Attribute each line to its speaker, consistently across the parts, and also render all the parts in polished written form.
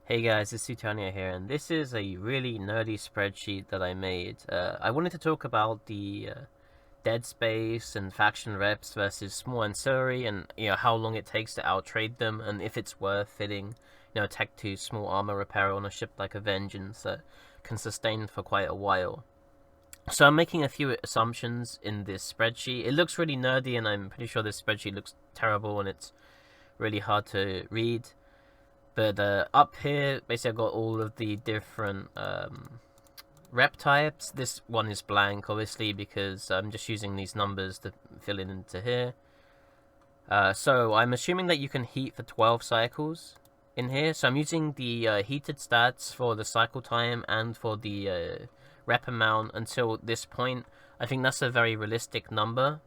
Speaker 1: Hey guys, it's Suetania here, and this is a really nerdy spreadsheet that I made. I wanted to talk about the Deadspace and faction reps versus small ancillary, and how long it takes to outtrade them, and if it's worth fitting Tech 2 small armor repair on a ship like a Vengeance that can sustain for quite a while. So I'm making a few assumptions in this spreadsheet. It looks really nerdy, and I'm pretty sure this spreadsheet looks terrible, and it's really hard to read. But up here, basically I've got all of the different rep types. This one is blank, obviously, because I'm just using these numbers to fill it into here. So I'm assuming that you can heat for 12 cycles in here. So I'm using the heated stats for the cycle time and for the rep amount until this point. I think that's a very realistic number.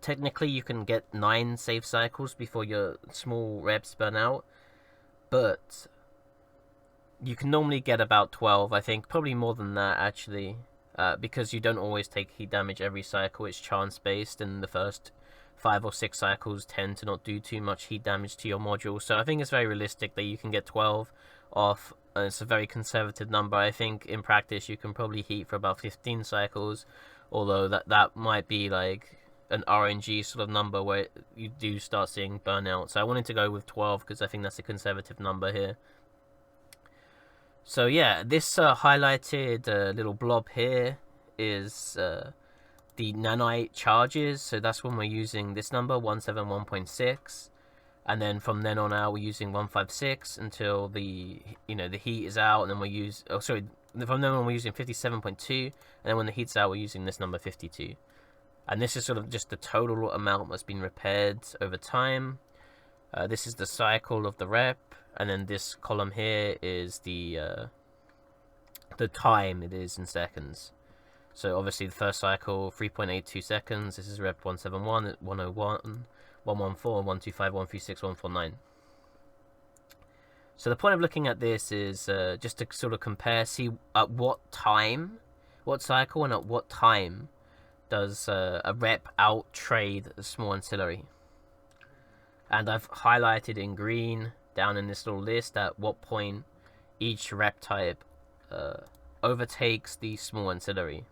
Speaker 1: Technically, you can get 9 save cycles before your small reps burn out. But you can normally get about 12, I think. Probably more than that, actually. Because you don't always take heat damage every cycle. It's chance-based, and the first 5 or 6 cycles tend to not do too much heat damage to your module. So I think it's very realistic that you can get 12 off. It's a very conservative number. I think in practice you can probably heat for about 15 cycles. Although that might be like an RNG sort of number where you do start seeing burnout. So I wanted to go with 12 because I think that's a conservative number here. So yeah, this highlighted little blob here is the nanite charges. So that's when we're using this number, 171.6. And then from then on out, we're using 156 until the heat is out, and then we use from then on we're using 57.2, and then when the heat's out, we're using this number 52. And this is sort of just the total amount that's been repaired over time. This is the cycle of the rep, and then this column here is the time it is in seconds. So obviously the first cycle, 3.82 seconds. This is rep 171, 101, 114, 125, 136, 149. So the point of looking at this is just to sort of compare, see at what cycle and at what time does a rep out trade a small ancillary. And I've highlighted in green down in this little list at what point each rep type overtakes the small ancillary.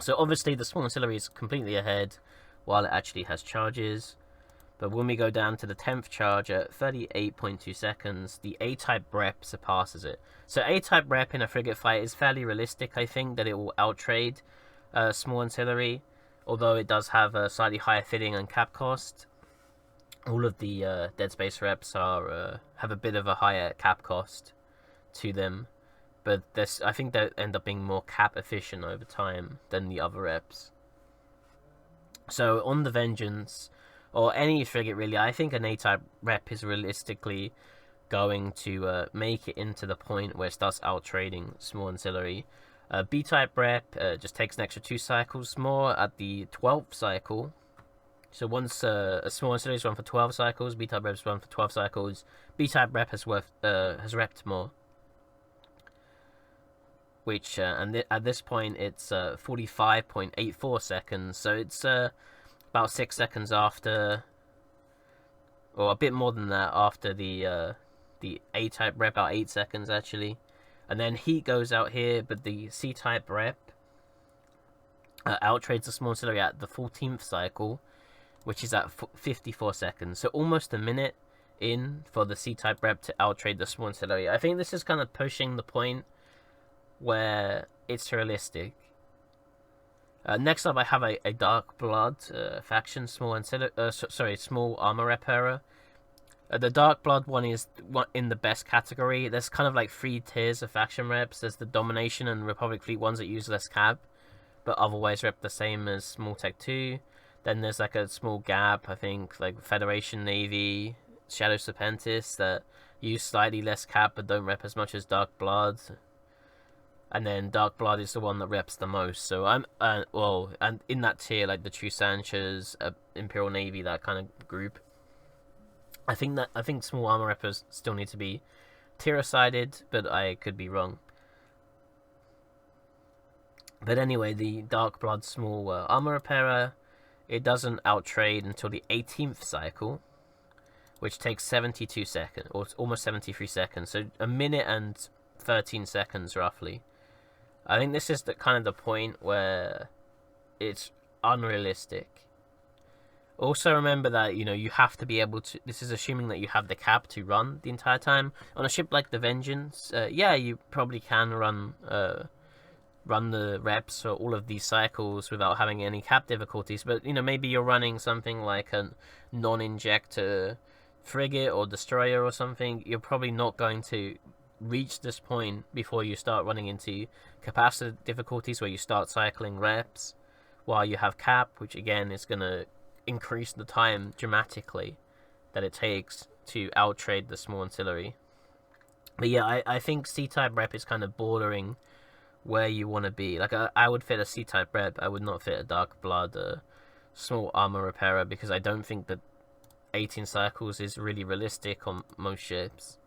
Speaker 1: So obviously the small ancillary is completely ahead while it actually has charges. But when we go down to the 10th charge at 38.2 seconds, the A-type rep surpasses it. So A-type rep in a frigate fight is fairly realistic, I think, that it will outtrade small ancillary, although it does have a slightly higher fitting and cap cost. All of the Deadspace reps are have a bit of a higher cap cost to them, but I think they end up being more cap efficient over time than the other reps. So on the Vengeance, or any frigate really, I think an A-type rep is realistically going to make it into the point where it starts out-trading small ancillary. B-type rep just takes an extra 2 cycles more at the 12th cycle. So once a small ancillary is run for 12 cycles, B-type rep is run for 12 cycles. B-type rep has repped more. Which, at this point, it's 45.84 seconds. So it's about 6 seconds after, or a bit more than that, after the A-type rep, about 8 seconds actually. And then heat goes out here, but the C-type rep outtrades the small ancillary at the 14th cycle, which is at 54 seconds. So almost a minute in for the C-type rep to outtrade the small ancillary. I think this is kind of pushing the point where it's realistic. Next up, I have a Dark Blood faction small armor repairer. The Dark Blood one is in the best category. There's kind of like 3 tiers of faction reps. There's the Domination and Republic Fleet ones that use less cap, but otherwise rep the same as Small Tech 2. Then there's like a small gap, I think, like Federation Navy, Shadow Serpentis, that use slightly less cap but don't rep as much as Dark Blood. And then Dark Blood is the one that reps the most. So I'm and in that tier, like the True Sanchas, Imperial Navy, that kind of group. I think small armor reppers still need to be tier-sided, but I could be wrong. But anyway, the Dark Blood small armor repairer, it doesn't outtrade until the 18th cycle, which takes 72 seconds, or almost 73 seconds, so a minute and 13 seconds roughly. I think this is kind of the point where it's unrealistic. Also remember that, you have to be able to, this is assuming that you have the cap to run the entire time. On a ship like the Vengeance, yeah, you probably can run the reps for all of these cycles without having any cap difficulties, but maybe you're running something like a non-injector frigate or destroyer or something. You're probably not going to reach this point before you start running into capacitor difficulties where you start cycling reps while you have cap, which again is going to increase the time dramatically that it takes to outtrade the small ancillary. But yeah, I think C-type rep is kind of bordering where you want to be. Like, I would fit a C-type rep. I would not fit a Dark Blood, small armor repairer, because I don't think that 18 cycles is really realistic on most ships.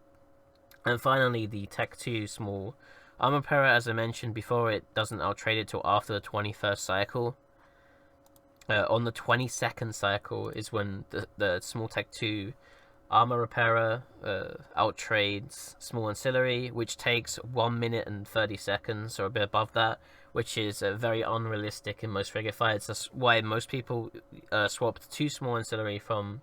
Speaker 1: And finally, the Tech 2 small armor repairer, as I mentioned before, it doesn't outtrade it till after the 21st cycle. On the 22nd cycle is when the small Tech 2 armor repairer outtrades small ancillary, which takes 1 minute and 30 seconds, or a bit above that, which is very unrealistic in most frigate fights. That's why most people swapped to small ancillary from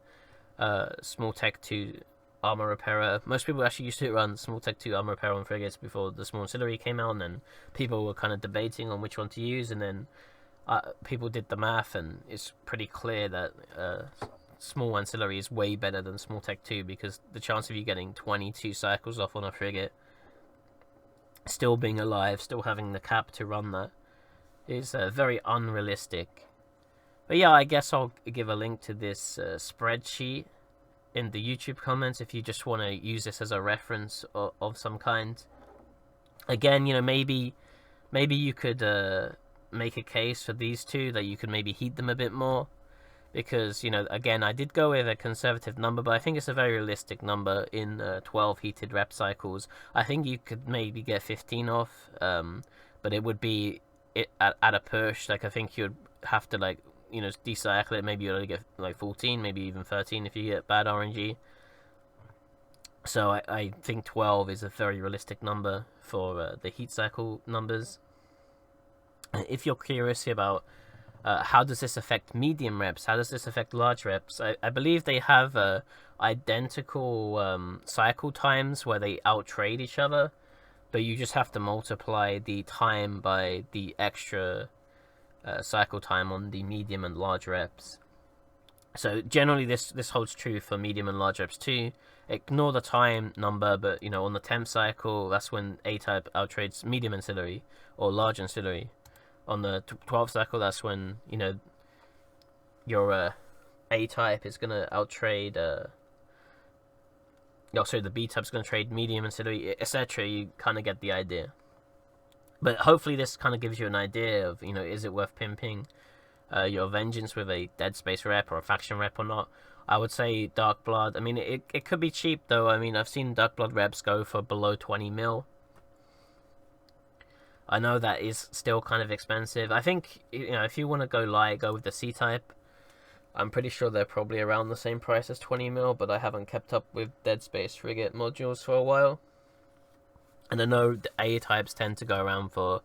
Speaker 1: small Tech 2 armor repairer. Most people actually used to run small Tech 2 armor repairer on frigates before the small ancillary came out, and then people were kind of debating on which one to use, and then people did the math, and it's pretty clear that small ancillary is way better than small Tech 2, because the chance of you getting 22 cycles off on a frigate, still being alive, still having the cap to run that, is very unrealistic. But yeah, I guess I'll give a link to this spreadsheet in the YouTube comments if you just want to use this as a reference of some kind. Again, maybe you could make a case for these two that you could maybe heat them a bit more, because again, I did go with a conservative number, but I think it's a very realistic number in 12 heated rep cycles. I think you could maybe get 15 off, but it would be at a push. Like, I think you'd have to decycle it. Maybe you'd only get 14, maybe even 13 if you get bad RNG. So I think 12 is a very realistic number for the heat cycle numbers. If you're curious about how does this affect medium reps, how does this affect large reps, I believe they have identical cycle times where they outtrade each other, but you just have to multiply the time by the extra cycle time on the medium and large reps. So generally this holds true for medium and large reps too. Ignore the time number, but on the 10th cycle, that's when A-type outtrades medium ancillary or large ancillary. On the 12th cycle, that's when your A-type is gonna outtrade the B-type's gonna trade medium ancillary, etc. You kind of get the idea. But hopefully this kind of gives you an idea of is it worth pimping your Vengeance with a Deadspace rep or a faction rep or not. I would say Dark Blood. I mean, it could be cheap though. I mean, I've seen Dark Blood reps go for below 20 mil. I know that is still kind of expensive. I think, if you want to go light, go with the C-type. I'm pretty sure they're probably around the same price as 20 mil, but I haven't kept up with Deadspace frigate modules for a while. And I know the A-types tend to go around for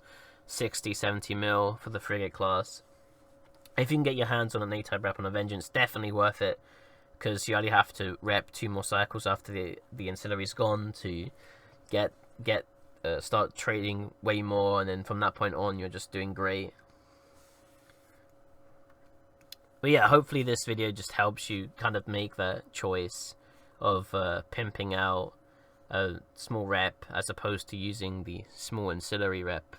Speaker 1: 60, 70 mil for the frigate class. If you can get your hands on an A-type rep on a Vengeance, definitely worth it, because you only have to rep 2 more cycles after the ancillary's gone to start trading way more, and then from that point on you're just doing great. But yeah, hopefully this video just helps you kind of make that choice of pimping out a small rep as opposed to using the small ancillary rep.